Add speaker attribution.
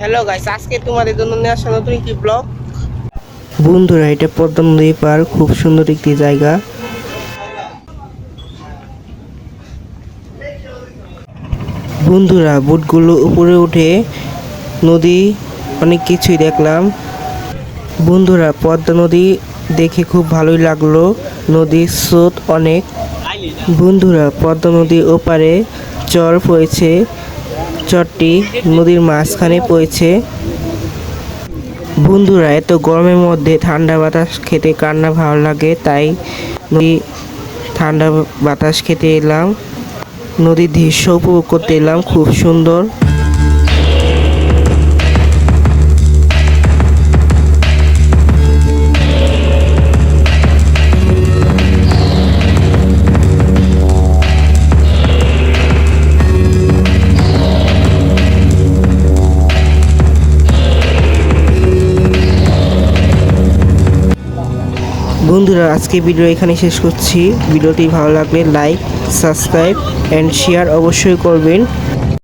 Speaker 1: Hello guys, আজকে তোমাদের জন্য নিয়ে আসা নতুন একটি ব্লগ।
Speaker 2: বন্ধুরা, এটা পদ্মা নদী পার, খুব সুন্দর একটি জায়গা। বন্ধুরা, বোটগুলো উপরে উঠে নদী অনেক কিছুই দেখলাম। বন্ধুরা, পদ্মা নদী দেখে খুব ভালোই লাগলো। নদীর স্রোত অনেক। বন্ধুরা, পদ্মা নদীর ওপারে চর পড়েছে। চরটি নদীর মাঝখানে পড়েছে। বন্ধুরা, এত গরমের মধ্যে ঠান্ডা বাতাস খেতে কার না ভালো লাগে, তাই নদী ঠান্ডা বাতাস খেতে এলাম। নদীর দৃশ্য উপভোগ করতে এলাম, খুব সুন্দর। বন্ধুরা, আজকে ভিডিও এখানে শেষ করছি। ভিডিওটি ভালো লাগলে লাইক, সাবস্ক্রাইব অ্যান্ড শেয়ার অবশ্যই করবেন।